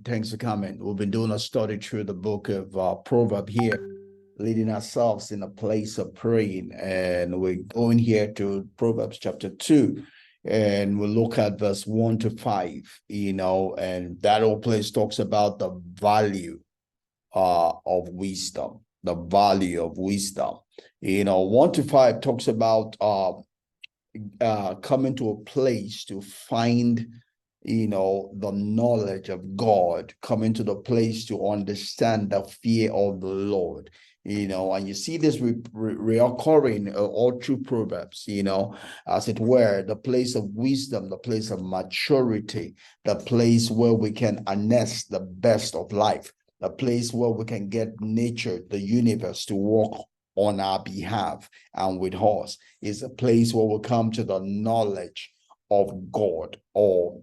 Thanks for coming. We've been doing a study through the book of Proverbs here, leading ourselves in a place of praying. And we're going here to Proverbs chapter 2, and we'll look at verse 1 to 5, and that whole place talks about the value of wisdom, the value of wisdom. 1 to 5 talks about coming to a place to find the knowledge of God, coming to the place to understand the fear of the Lord, and you see this reoccurring all through Proverbs, as it were, the place of wisdom, the place of maturity, the place where we can harness the best of life, the place where we can get nature, the universe to work on our behalf and with us, is a place where we come to the knowledge of God, or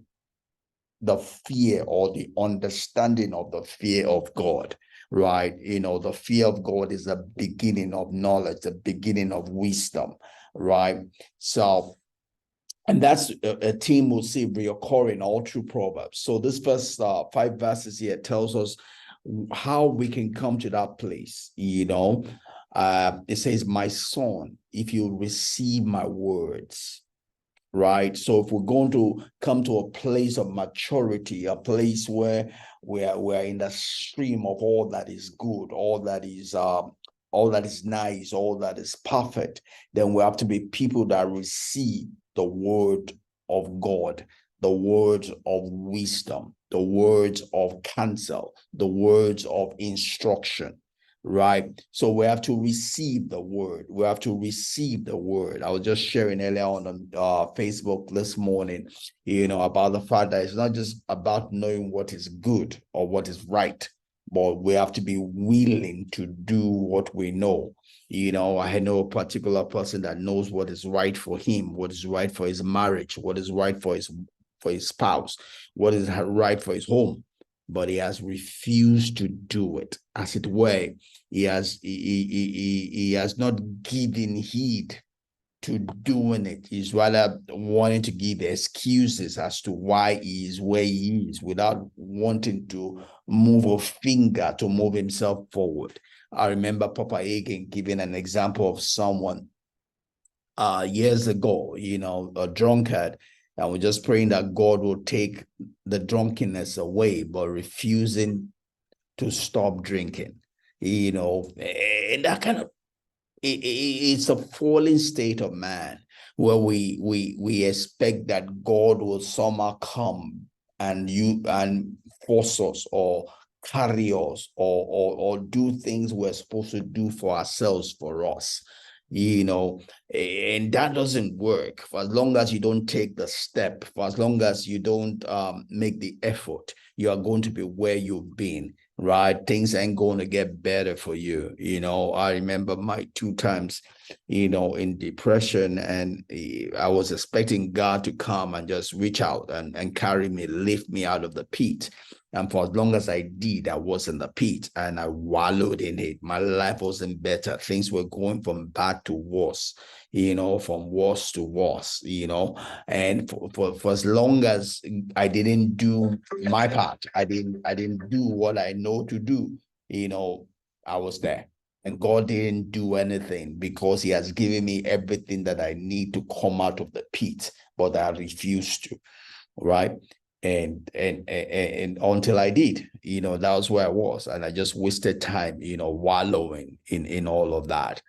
the fear or the understanding of the fear of God, right? The fear of God is the beginning of knowledge, the beginning of wisdom, right? So, and that's a theme we'll see reoccurring all through Proverbs. So this first 5 verses here tells us how we can come to that place. It says, my son, if you receive my words, right? So if we're going to come to a place of maturity, a place where we're in the stream of all that is good, all that is nice, all that is perfect, then we have to be people that receive the word of God, the words of wisdom, the words of counsel, the words of instruction. Right. So we have to receive the word. We have to receive the word. I was just sharing earlier on Facebook this morning, about the fact that it's not just about knowing what is good or what is right, but we have to be willing to do what we know. I know a particular person that knows what is right for him, what is right for his marriage, what is right for his spouse, what is right for his home, but he has refused to do it. As it were, he has not given heed to doing it. He's rather wanting to give excuses as to why he is where he is, without wanting to move a finger to move himself forward. I remember Papa Akin giving an example of someone years ago, a drunkard, and we're just praying that God will take the drunkenness away, but refusing to stop drinking, and that kind of, it's a fallen state of man where we expect that God will somehow come and force us or carry us or do things we're supposed to do for ourselves, for us. And that doesn't work. For as long as you don't take the step, for as long as you don't make the effort, you are going to be where you've been, right? Things ain't going to get better for you. I remember my 2 times, in depression, and I was expecting God to come and just reach out and carry me, lift me out of the pit. And for as long as I did, I was in the pit and I wallowed in it. My life wasn't better. Things were going from bad to worse, from worse to worse, and for as long as I didn't do my part, I didn't do what I know to do, I was there. And God didn't do anything, because he has given me everything that I need to come out of the pit, but I refused to, right? And until I did, that was where I was, and I just wasted time, wallowing in all of that.